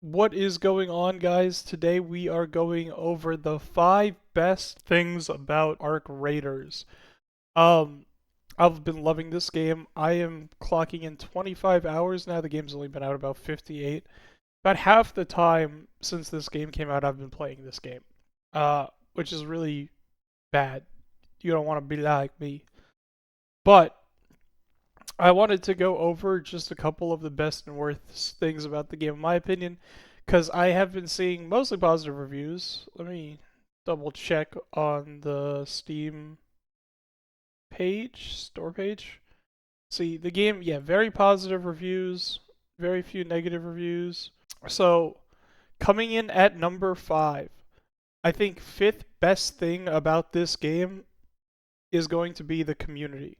What is going on, guys? Today we are going over the 5 best things about Arc Raiders. Um, I've been loving this game. I am clocking in 25 hours now. The game's only been out about 58. About half the time since this game came out, I've been playing this game, which is really bad. You don't want to be like me. But I wanted to go over just a couple of the best and worst things about the game, in my opinion, because I have been seeing mostly positive reviews. Let me double check on the Steam page, store page. See, the game, yeah, very positive reviews, very few negative reviews. So, coming in at number 5, I think fifth best thing about this game is going to be the community.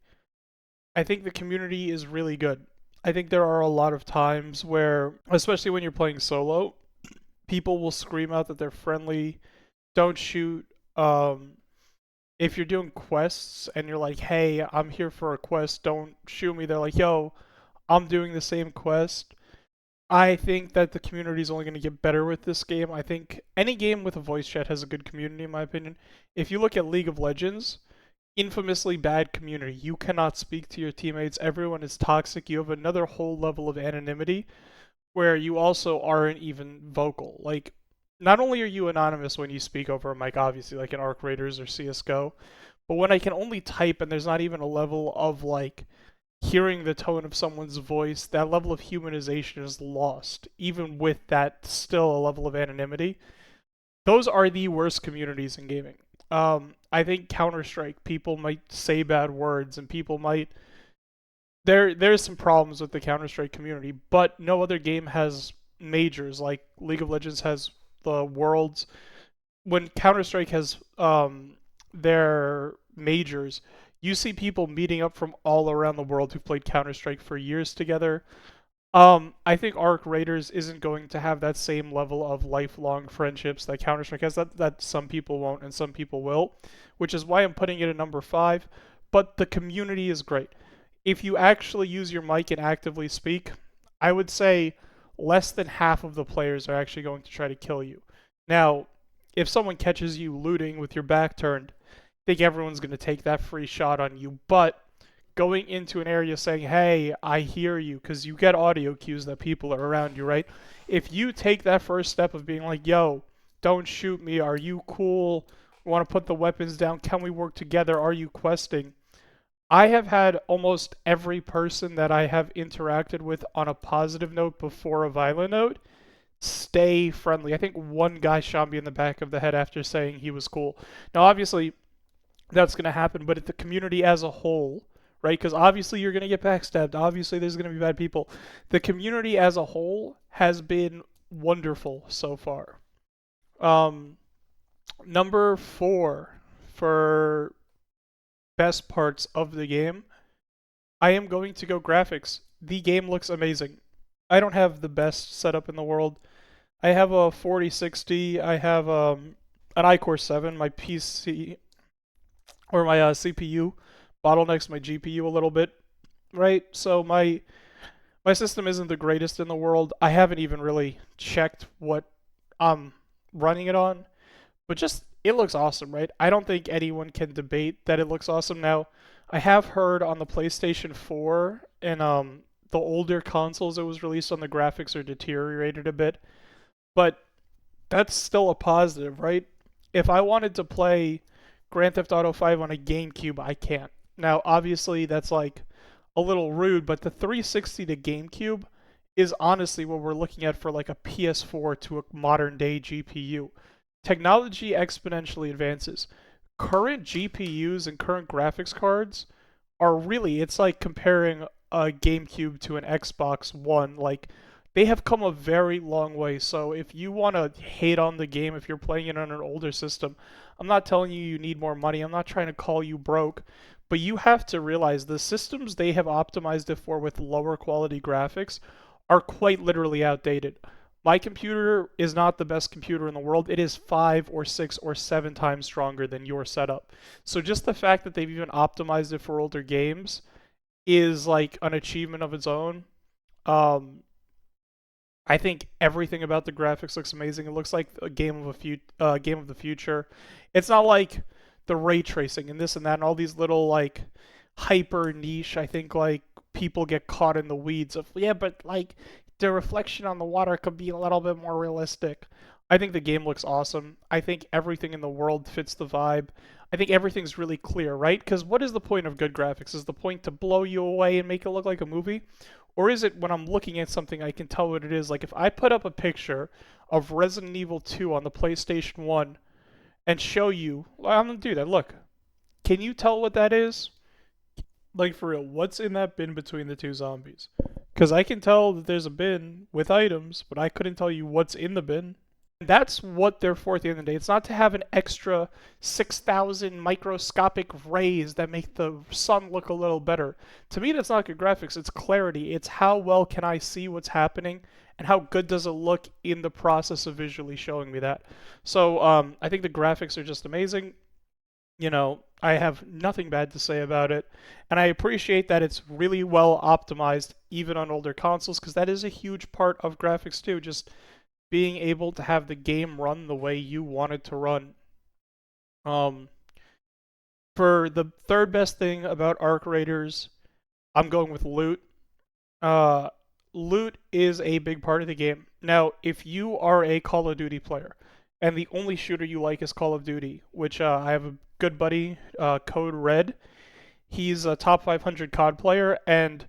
I think the community is really good. I think there are a lot of times where, especially when you're playing solo, people will scream out that they're friendly, don't shoot. Um, if you're doing quests and you're like, hey, I'm here for a quest, don't shoot me, they're like, yo, I'm doing the same quest. I think that the community is only going to get better with this game. I think any game with a voice chat has a good community, in my opinion. If you look at League of Legends, infamously bad community. You cannot speak to your teammates. Everyone is toxic. You have another whole level of anonymity where you also aren't even vocal. Like, not only are you anonymous when you speak over a mic, obviously, like in Arc Raiders or CSGO, but when I can only type and there's not even a level of like hearing the tone of someone's voice, that level of humanization is lost, even with that still a level of anonymity. Those are the worst communities in gaming. I think Counter Strike, people might say bad words, and people might there's some problems with the Counter Strike community, but no other game has majors like League of Legends has the worlds. When Counter Strike has their majors, you see people meeting up from all around the world who've played Counter Strike for years together. I think Arc Raiders isn't going to have that same level of lifelong friendships that Counter Strike has. That some people won't and some people will, which is why I'm putting it at number 5. But the community is great. If you actually use your mic and actively speak, I would say less than half of the players are actually going to try to kill you. Now, if someone catches you looting with your back turned, I think everyone's going to take that free shot on you. But going into an area saying, hey, I hear you, because you get audio cues that people are around you, right? If you take that first step of being like, yo, don't shoot me, are you cool? Want to put the weapons down? Can we work together? Are you questing? I have had almost every person that I have interacted with on a positive note before a violent note stay friendly. I think one guy shot me in the back of the head after saying he was cool. Now, obviously, that's going to happen, but at the community as a whole, right? Because obviously you're going to get backstabbed. Obviously there's going to be bad people. The community as a whole has been wonderful so far. Um, Number 4 for best parts of the game, I am going to go graphics. The game looks amazing. I don't have the best setup in the world. I have a 4060. I have an iCore 7. My PC or my CPU bottlenecks my GPU a little bit, right? So my system isn't the greatest in the world. I haven't even really checked what I'm running it on, but just it looks awesome, right? I don't think anyone can debate that it looks awesome. Now, I have heard on the PlayStation 4 and the older consoles it was released on, the graphics are deteriorated a bit, but that's still a positive, right? If I wanted to play Grand Theft Auto 5 on a GameCube, I can't. Now, obviously, that's like a little rude, but the 360 to GameCube is honestly what we're looking at for like a PS4 to a modern day GPU. Technology exponentially advances. Current GPUs and current graphics cards are really, it's like comparing a GameCube to an Xbox One. Like, they have come a very long way. So if you want to hate on the game, if you're playing it on an older system, I'm not telling you you need more money. I'm not trying to call you broke, but you have to realize the systems they have optimized it for with lower quality graphics are quite literally outdated. My computer is not the best computer in the world. It is 5 or 6 or 7 times stronger than your setup. So just the fact that they've even optimized it for older games is like an achievement of its own. Um, I think everything about the graphics looks amazing. It looks like a game of the future. It's not like the ray tracing and this and that and all these little like hyper niche. I think like people get caught in the weeds of yeah, but like the reflection on the water could be a little bit more realistic. I think the game looks awesome. I think everything in the world fits the vibe. I think everything's really clear, right? Because what is the point of good graphics? Is the point to blow you away and make it look like a movie? Or is it when I'm looking at something I can tell what it is? Like if I put up a picture of Resident Evil 2 on the PlayStation 1 and show you, well, I'm gonna do that. Look, can you tell what that is? Like for real, what's in that bin between the two zombies? Because I can tell that there's a bin with items, but I couldn't tell you what's in the bin. That's what they're for at the end of the day. It's not to have an extra 6,000 microscopic rays that make the sun look a little better. To me, that's not good graphics. It's clarity. It's how well can I see what's happening and how good does it look in the process of visually showing me that. So I think the graphics are just amazing. You know, I have nothing bad to say about it. And I appreciate that it's really well optimized even on older consoles because that is a huge part of graphics too. Just being able to have the game run the way you want it to run. Um, for the third best thing about Arc Raiders, I'm going with loot. Uh, Loot is a big part of the game. Now, if you are a Call of Duty player and the only shooter you like is Call of Duty, which I have a good buddy, Code Red. He's a top 500 COD player, and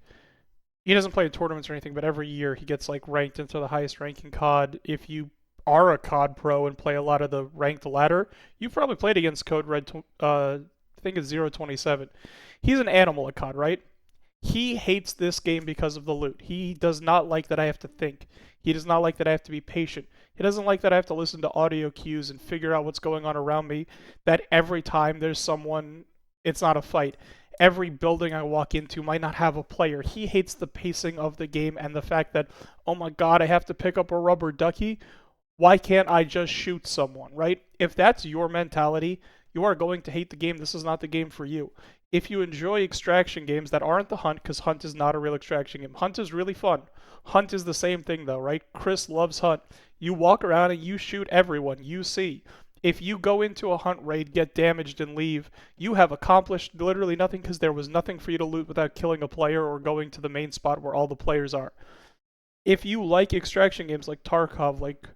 he doesn't play in tournaments or anything, but every year he gets like ranked into the highest ranking COD. If you are a COD pro and play a lot of the ranked ladder, you've probably played against Code Red. I think it's 027. He's an animal at COD, right? He hates this game because of the loot. He does not like that I have to think. He does not like that I have to be patient. He doesn't like that I have to listen to audio cues and figure out what's going on around me. That every time there's someone, it's not a fight. Every building I walk into might not have a player. He hates the pacing of the game and the fact that, oh my god, I have to pick up a rubber ducky. Why can't I just shoot someone, right? If that's your mentality, you are going to hate the game. This is not the game for you. If you enjoy extraction games that aren't the Hunt, because Hunt is not a real extraction game. Hunt is really fun. Hunt is the same thing though, right? Chris loves Hunt. You walk around and you shoot everyone you see. If you go into a Hunt raid, get damaged, and leave, you have accomplished literally nothing because there was nothing for you to loot without killing a player or going to the main spot where all the players are. If you like extraction games like Tarkov, like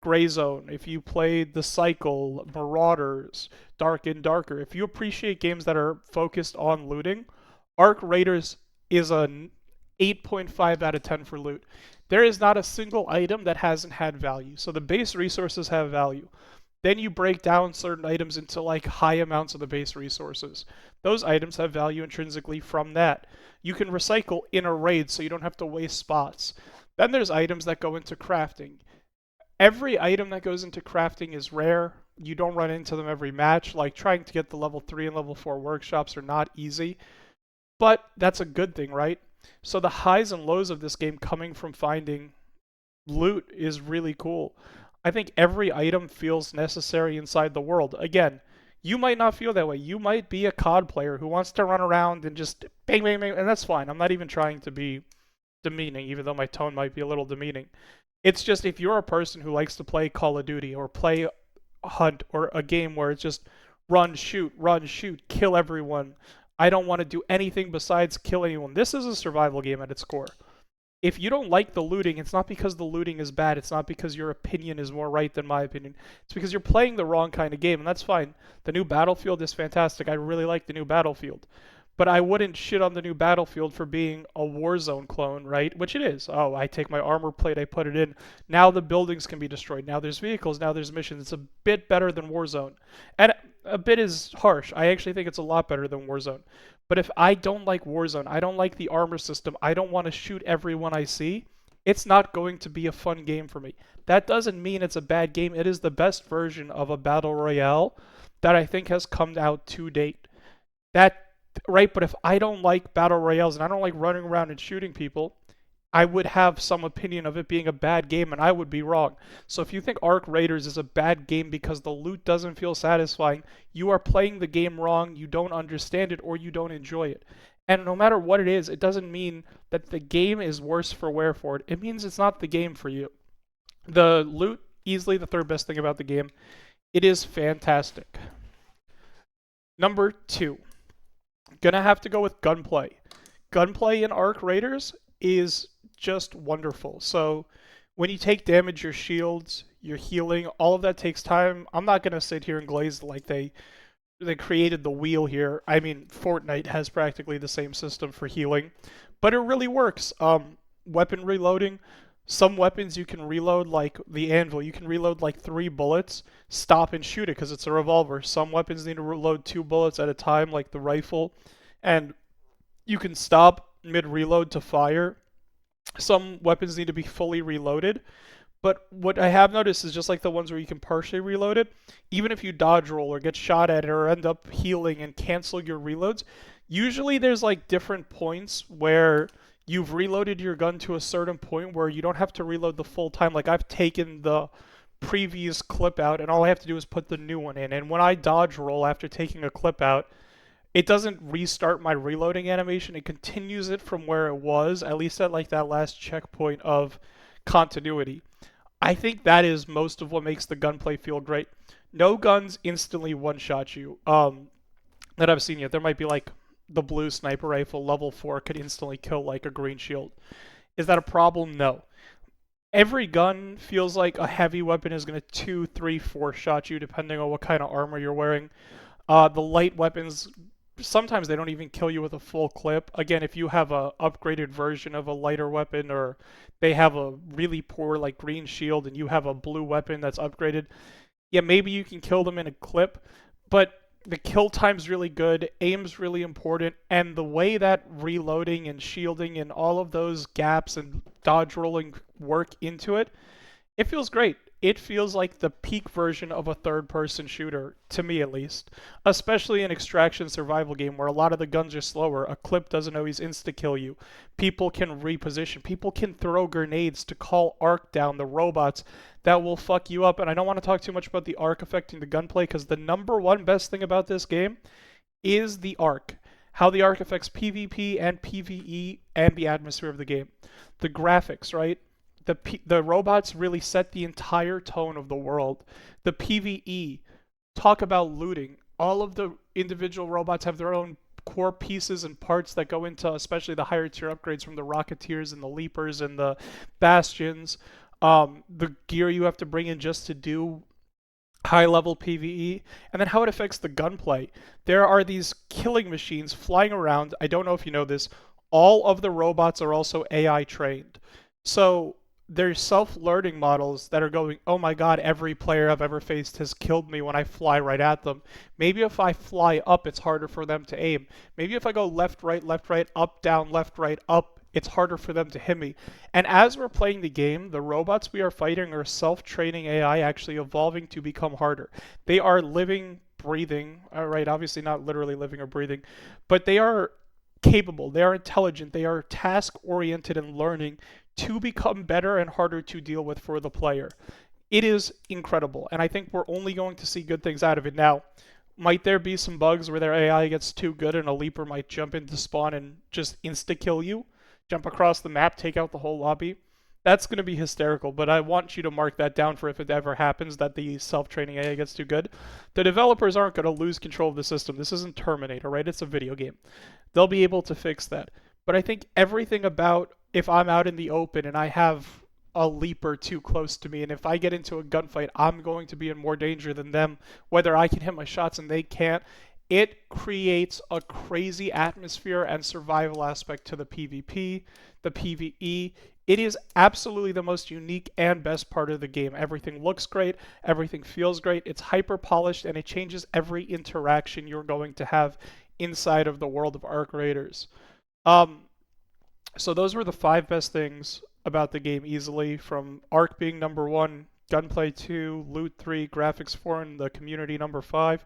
Gray Zone, if you played The Cycle, Marauders, Dark and Darker, if you appreciate games that are focused on looting, Arc Raiders is an 8.5 out of 10 for loot. There is not a single item that hasn't had value. So the base resources have value. Then you break down certain items into like high amounts of the base resources. Those items have value intrinsically from that. You can recycle in a raid so you don't have to waste spots. Then there's items that go into crafting. Every item that goes into crafting is rare. You don't run into them every match. Like trying to get the level 3 and level 4 workshops are not easy. But that's a good thing, right? So the highs and lows of this game coming from finding loot is really cool. I think every item feels necessary inside the world. Again, you might not feel that way. You might be a COD player who wants to run around and just bang, bang, bang, and that's fine. I'm not even trying to be demeaning, even though my tone might be a little demeaning. It's just if you're a person who likes to play Call of Duty or play Hunt or a game where it's just run, shoot, kill everyone. I don't want to do anything besides kill anyone. This is a survival game at its core. If you don't like the looting, it's not because the looting is bad. It's not because your opinion is more right than my opinion. It's because you're playing the wrong kind of game, and that's fine. The new Battlefield is fantastic. I really like the new Battlefield. But I wouldn't shit on the new Battlefield for being a Warzone clone, right? Which it is. Oh, I take my armor plate, I put it in. Now the buildings can be destroyed. Now there's vehicles. Now there's missions. It's a bit better than Warzone. And a bit is harsh. I actually think it's a lot better than Warzone. But if I don't like Warzone, I don't like the armor system, I don't want to shoot everyone I see, it's not going to be a fun game for me. That doesn't mean it's a bad game. It is the best version of a battle royale that I think has come out to date. That right, but if I don't like battle royales and I don't like running around and shooting people, I would have some opinion of it being a bad game, and I would be wrong. So if you think Arc Raiders is a bad game because the loot doesn't feel satisfying, you are playing the game wrong, you don't understand it, or you don't enjoy it. And no matter what it is, it doesn't mean that the game is worse for wear for it. It means it's not the game for you. The loot, easily the third best thing about the game. It is fantastic. Number 2, gonna have to go with gunplay. Gunplay in Arc Raiders is just wonderful. So when you take damage, your shields, your healing, all of that takes time. I'm not gonna sit here and glaze like they created the wheel here. I mean, Fortnite has practically the same system for healing, but it really works. Weapon reloading. Some weapons you can reload, like the anvil, you can reload like 3 bullets, stop and shoot it because it's a revolver. Some weapons need to reload 2 bullets at a time, like the rifle, and you can stop mid reload to fire. Some weapons need to be fully reloaded. But what I have noticed is just like the ones where you can partially reload it, even if you dodge roll or get shot at it or end up healing and cancel your reloads, usually there's like different points where you've reloaded your gun to a certain point where you don't have to reload the full time. Like I've taken the previous clip out and all I have to do is put the new one in. And when I dodge roll after taking a clip out, it doesn't restart my reloading animation. It continues it from where it was, at least at like that last checkpoint of continuity. I think that is most of what makes the gunplay feel great. No guns instantly one-shot you. That I've seen yet. There might be like the blue sniper rifle level 4 could instantly kill like a green shield. Is that a problem? No. Every gun feels like a heavy weapon is going to 2, 3, 4 shot you depending on what kind of armor you're wearing. The light weapons, sometimes they don't even kill you with a full clip. Again, if you have a upgraded version of a lighter weapon or they have a really poor like green shield and you have a blue weapon that's upgraded, yeah, maybe you can kill them in a clip, but the kill time's really good, aim's really important, and the way that reloading and shielding and all of those gaps and dodge rolling work into it, it feels great. It feels like the peak version of a third person shooter, to me at least. Especially an extraction survival game where a lot of the guns are slower. A clip doesn't always insta kill you. People can reposition. People can throw grenades to call arc down the robots that will fuck you up. And I don't want to talk too much about the arc affecting the gunplay because the number one best thing about this game is the arc. How the arc affects PvP and PvE and the atmosphere of the game. The graphics, right? The robots really set the entire tone of the world. The PvE, talk about looting. All of the individual robots have their own core pieces and parts that go into especially the higher tier upgrades from the Rocketeers and the Leapers and the Bastions. The gear you have to bring in just to do high level PvE, and then how it affects the gunplay. There are these killing machines flying around. I don't know if you know this. All of the robots are also AI trained. So there's self-learning models that are going, oh my god, every player I've ever faced has killed me when I fly right at them. Maybe if I fly up, it's harder for them to aim. Maybe if I go left, right, up, down, left, right, up, it's harder for them to hit me. And as we're playing the game, the robots we are fighting are self-training AI actually evolving to become harder. They are living, breathing, right, obviously not literally living or breathing, but they are capable, they are intelligent, they are task-oriented and learning to become better and harder to deal with for the player. It is incredible, and I think we're only going to see good things out of it. Now, might there be some bugs where their AI gets too good and a Leaper might jump into spawn and just insta-kill you, jump across the map, take out the whole lobby? That's going to be hysterical, but I want you to mark that down for if it ever happens that the self-training AI gets too good. The developers aren't going to lose control of the system. This isn't Terminator, right? It's a video game. They'll be able to fix that. But I think everything about if I'm out in the open and I have a Leaper too close to me, and if I get into a gunfight, I'm going to be in more danger than them, whether I can hit my shots and they can't. It creates a crazy atmosphere and survival aspect to the PvP, the PvE. It is absolutely the most unique and best part of the game. Everything looks great, everything feels great, it's hyper polished, and it changes every interaction you're going to have inside of the world of Arc Raiders. So those were the 5 best things about the game easily, from Arc being number 1, gunplay 2, loot 3, graphics 4, and the community number 5.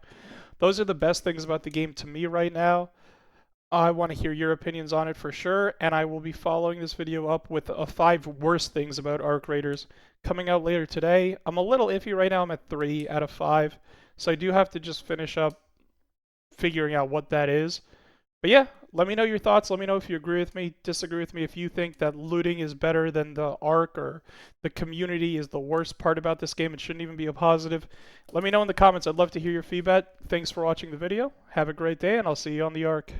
Those are the best things about the game to me right now. I want to hear your opinions on it for sure, and I will be following this video up with 5 worst things about Arc Raiders coming out later today. I'm a little iffy right now. I'm at 3 out of 5, so I do have to just finish up figuring out what that is. But yeah, let me know your thoughts. Let me know if you agree with me, disagree with me, if you think that looting is better than the arc or the community is the worst part about this game. It shouldn't even be a positive. Let me know in the comments. I'd love to hear your feedback. Thanks for watching the video. Have a great day, and I'll see you on the arc.